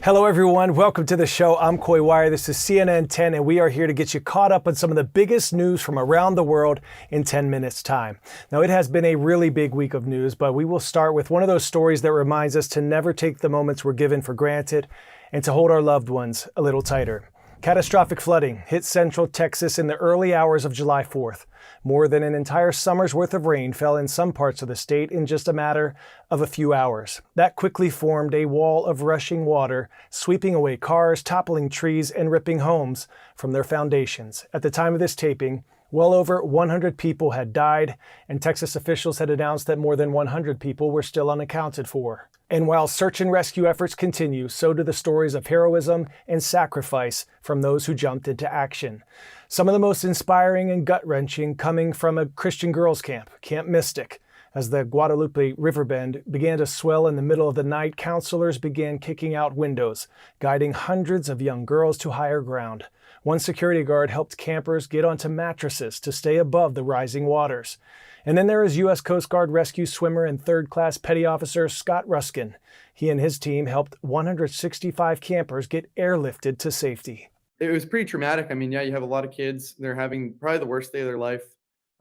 Hello everyone, welcome to the show. I'm Coy Wire, this is CNN 10, and we are here to get you caught up on some of the biggest news from around the world in 10 minutes time. Now it has been a really big week of news, but we will start with one of those stories that reminds us to never take the moments we're given for granted and to hold our loved ones a little tighter. Catastrophic flooding hit central Texas in the early hours of July 4th. More than an entire summer's worth of rain fell in some parts of the state in just a matter of a few hours. That quickly formed a wall of rushing water, sweeping away cars, toppling trees, and ripping homes from their foundations. At the time of this taping, well over 100 people had died, and Texas officials had announced that more than 100 people were still unaccounted for. And while search and rescue efforts continue, so do the stories of heroism and sacrifice from those who jumped into action. Some of the most inspiring and gut-wrenching coming from a Christian girls' camp, Camp Mystic. As the Guadalupe Riverbend began to swell in the middle of the night, counselors began kicking out windows, guiding hundreds of young girls to higher ground. One security guard helped campers get onto mattresses to stay above the rising waters. And then there is U.S. Coast Guard rescue swimmer and third-class petty officer Scott Ruskin. He and his team helped 165 campers get airlifted to safety. It was pretty traumatic. I mean, yeah, you have a lot of kids. They're having probably the worst day of their life.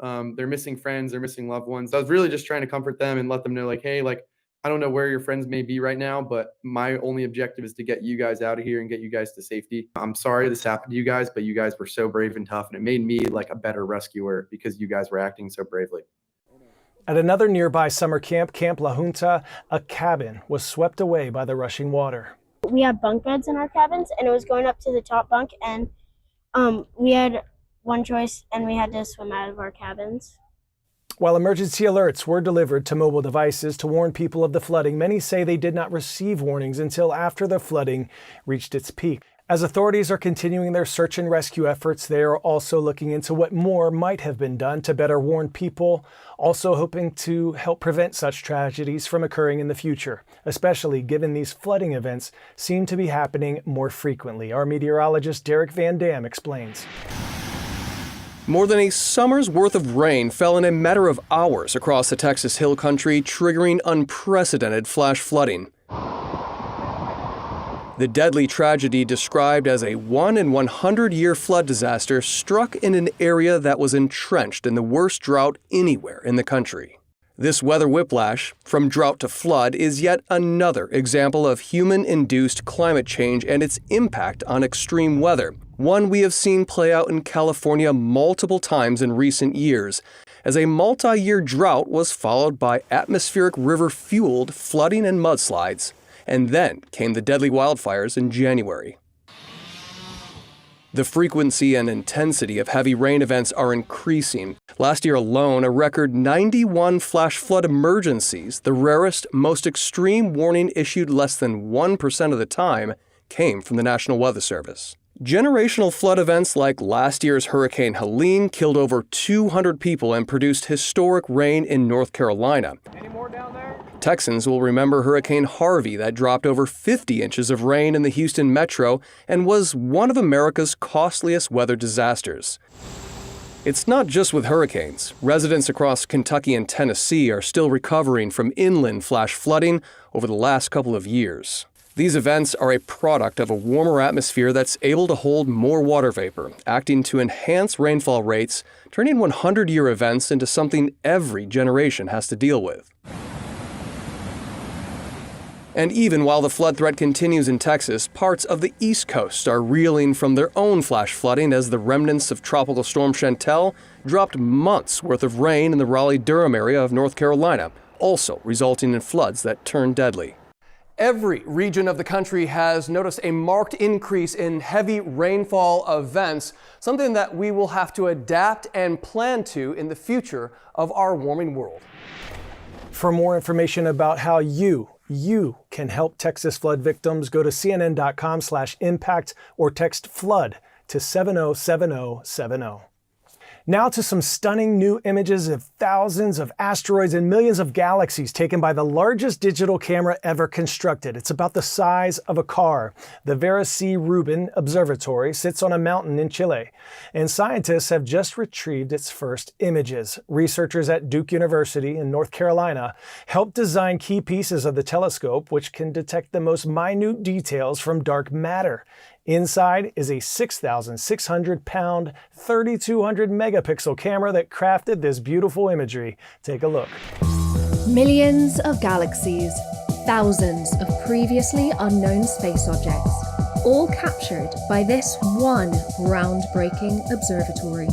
They're missing friends. They're missing loved ones. I was really just trying to comfort them and let them know, like, hey, like, I don't know where your friends may be right now, but my only objective is to get you guys out of here and get you guys to safety. I'm sorry this happened to you guys, but you guys were so brave and tough, and it made me like a better rescuer because you guys were acting so bravely. At another nearby summer camp, Camp La Junta, a cabin was swept away by the rushing water. We had bunk beds in our cabins, and it was going up to the top bunk, and we had one choice, and we had to swim out of our cabins. While emergency alerts were delivered to mobile devices to warn people of the flooding, many say they did not receive warnings until after the flooding reached its peak. As authorities are continuing their search and rescue efforts, they are also looking into what more might have been done to better warn people, also hoping to help prevent such tragedies from occurring in the future, especially given these flooding events seem to be happening more frequently. Our meteorologist Derek Van Dam explains. More than a summer's worth of rain fell in a matter of hours across the Texas Hill Country, triggering unprecedented flash flooding. The deadly tragedy, described as a 1 in 100-year flood disaster, struck in an area that was entrenched in the worst drought anywhere in the country. This weather whiplash, from drought to flood, is yet another example of human-induced climate change and its impact on extreme weather, one we have seen play out in California multiple times in recent years, as a multi-year drought was followed by atmospheric river-fueled flooding and mudslides, and then came the deadly wildfires in January. The frequency and intensity of heavy rain events are increasing. Last year alone, a record 91 flash flood emergencies, the rarest, most extreme warning issued less than 1% of the time, came from the National Weather Service. Generational flood events like last year's Hurricane Helene killed over 200 people and produced historic rain in North Carolina. Any more down there? Texans will remember Hurricane Harvey that dropped over 50 inches of rain in the Houston metro and was one of America's costliest weather disasters. It's not just with hurricanes. Residents across Kentucky and Tennessee are still recovering from inland flash flooding over the last couple of years. These events are a product of a warmer atmosphere that's able to hold more water vapor, acting to enhance rainfall rates, turning 100-year events into something every generation has to deal with. And even while the flood threat continues in Texas, parts of the East Coast are reeling from their own flash flooding as the remnants of Tropical Storm Chantel dropped months' worth of rain in the Raleigh-Durham area of North Carolina, also resulting in floods that turned deadly. Every region of the country has noticed a marked increase in heavy rainfall events, something that we will have to adapt and plan to in the future of our warming world. For more information about how you can help Texas flood victims, go to cnn.com/impact or text FLOOD to 707070. Now to some stunning new images of thousands of asteroids and millions of galaxies taken by the largest digital camera ever constructed. It's about the size of a car. The Vera C. Rubin Observatory sits on a mountain in Chile, and scientists have just retrieved its first images. Researchers at Duke University in North Carolina helped design key pieces of the telescope, which can detect the most minute details from dark matter. Inside is a 6,600-pound, 3,200 megapixel camera that crafted this beautiful imagery. Take a look. Millions of galaxies, thousands of previously unknown space objects, all captured by this one groundbreaking observatory.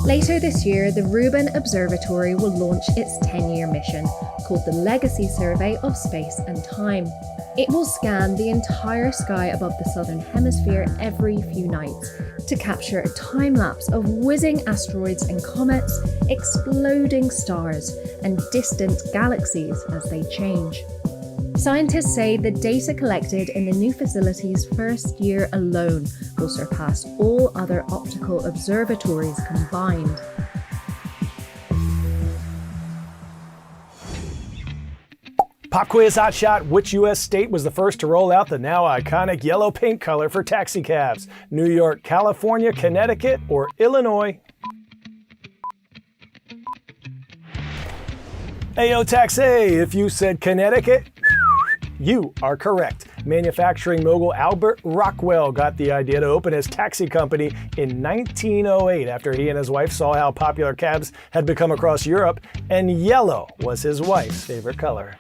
Later this year, the Rubin Observatory will launch its 10-year mission, called the Legacy Survey of Space and Time. It will scan the entire sky above the southern hemisphere every few nights to capture a time-lapse of whizzing asteroids and comets, exploding stars, and distant galaxies as they change. Scientists say the data collected in the new facility's first year alone will surpass all other optical observatories combined. Pop quiz hotshot, which U.S. state was the first to roll out the now iconic yellow paint color for taxicabs? New York, California, Connecticut, or Illinois? Ayo taxi, if you said Connecticut, you are correct. Manufacturing mogul Albert Rockwell got the idea to open his taxi company in 1908 after he and his wife saw how popular cabs had become across Europe, and yellow was his wife's favorite color.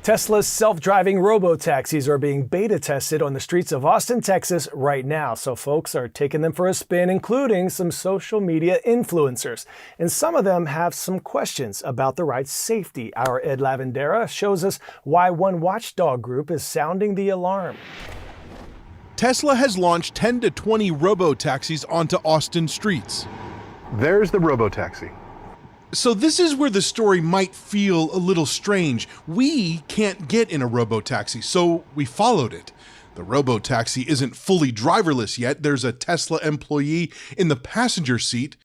Tesla's self-driving robotaxis are being beta tested on the streets of Austin, Texas right now, so folks are taking them for a spin, including some social media influencers. And some of them have some questions about the ride's safety. Our Ed Lavandera shows us why one watchdog group is sounding the alarm. Tesla has launched 10 to 20 robotaxis onto Austin streets. There's the Robotaxi. So this is where the story might feel a little strange. We can't get in a robotaxi, so we followed it. The robotaxi isn't fully driverless yet. There's a Tesla employee in the passenger seat.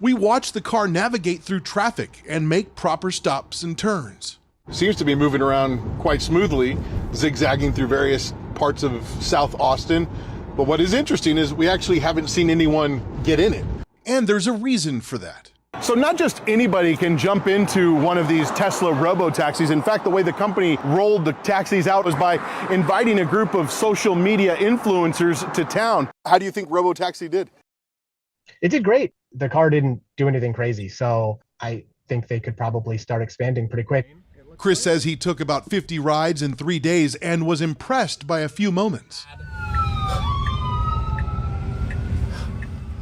We watch the car navigate through traffic and make proper stops and turns. Seems to be moving around quite smoothly, zigzagging through various parts of South Austin. But what is interesting is we actually haven't seen anyone get in it. And there's a reason for that. So not just anybody can jump into one of these Tesla robotaxis. In fact, the way the company rolled the taxis out was by inviting a group of social media influencers to town. How do you think Robotaxi did? It did great. The car didn't do anything crazy, so I think they could probably start expanding pretty quick. Chris says he took about 50 rides in 3 days and was impressed by a few moments.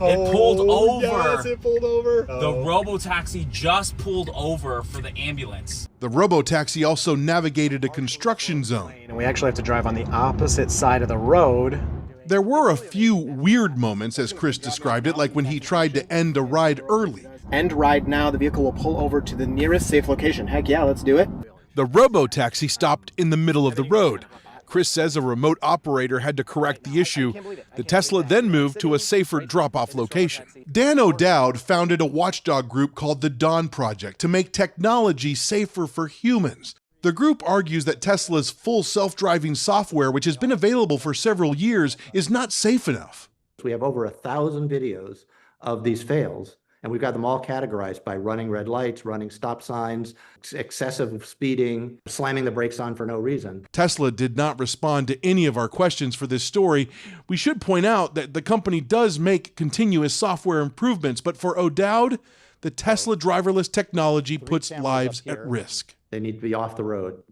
It pulled over. Yes, it pulled over. The Robotaxi just pulled over for the ambulance. The Robotaxi also navigated a construction zone. And we actually have to drive on the opposite side of the road. There were a few weird moments, as Chris described it, like when he tried to end a ride early. End ride now, the vehicle will pull over to the nearest safe location. Heck yeah, let's do it. The Robotaxi stopped in the middle of the road. Chris says a remote operator had to correct the issue. The Tesla then moved to a safer drop-off location. Dan O'Dowd founded a watchdog group called the Dawn Project to make technology safer for humans. The group argues that Tesla's full self-driving software, which has been available for several years, is not safe enough. We have over 1,000 videos of these fails, and we've got them all categorized by running red lights, running stop signs, excessive speeding, slamming the brakes on for no reason. Tesla did not respond to any of our questions for this story. We should point out that the company does make continuous software improvements, but for O'Dowd, the Tesla driverless technology puts lives at risk. They need to be off the road.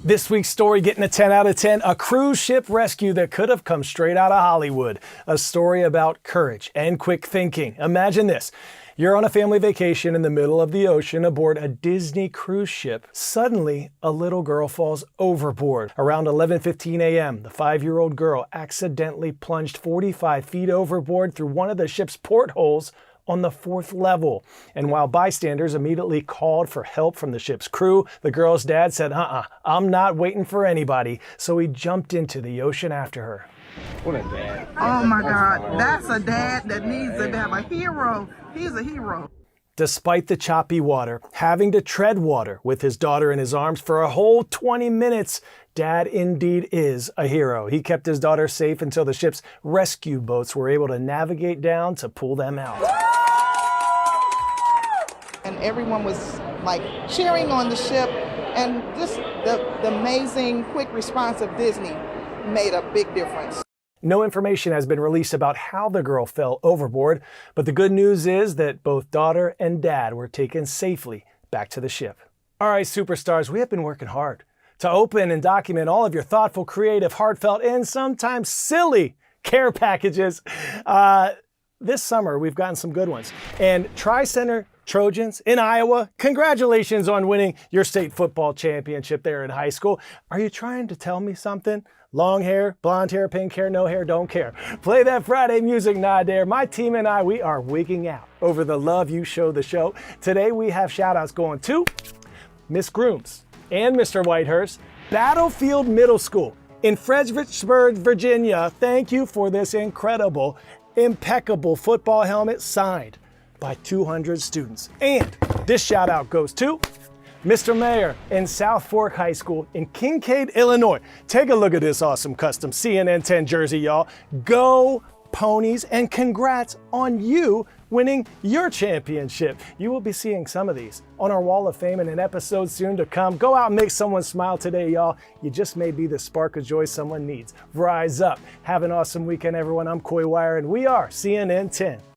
This week's story getting a 10 out of 10, a cruise ship rescue that could have come straight out of Hollywood. A story about courage and quick thinking. Imagine this. You're on a family vacation in the middle of the ocean aboard a Disney cruise ship. Suddenly, a little girl falls overboard. Around 11:15 a.m., the 5-year-old girl accidentally plunged 45 feet overboard through one of the ship's portholes on the 4th level. And while bystanders immediately called for help from the ship's crew, the girl's dad said, I'm not waiting for anybody. So he jumped into the ocean after her. What a dad. Oh my God, that's a dad that needs to have a hero. He's a hero. Despite the choppy water, having to tread water with his daughter in his arms for a whole 20 minutes, Dad indeed is a hero. He kept his daughter safe until the ship's rescue boats were able to navigate down to pull them out. And everyone was like cheering on the ship, and just the amazing quick response of Disney made a big difference. No information has been released about how the girl fell overboard, but the good news is that both daughter and dad were taken safely back to the ship. All right, superstars, we have been working hard to open and document all of your thoughtful, creative, heartfelt, and sometimes silly care packages. This summer, we've gotten some good ones. And Tri-Center Trojans in Iowa, congratulations on winning your state football championship there in high school. Are you trying to tell me something? Long hair, blonde hair, pink hair, no hair, don't care. Play that Friday music nod there. My team and I, we are wigging out over the love you show the show. Today we have shout outs going to Miss Grooms and Mr. Whitehurst, Battlefield Middle School in Fredericksburg, Virginia. Thank you for this incredible, impeccable football helmet signed by 200 students. And this shout out goes to Mr. Mayor in South Fork High School in Kincaid, Illinois. Take a look at this awesome custom CNN 10 jersey, y'all. Go Ponies, and congrats on you winning your championship. You will be seeing some of these on our Wall of Fame in an episode soon to come. Go out and make someone smile today, y'all. You just may be the spark of joy someone needs. Rise up. Have an awesome weekend, everyone. I'm Coy Wire, and we are CNN 10.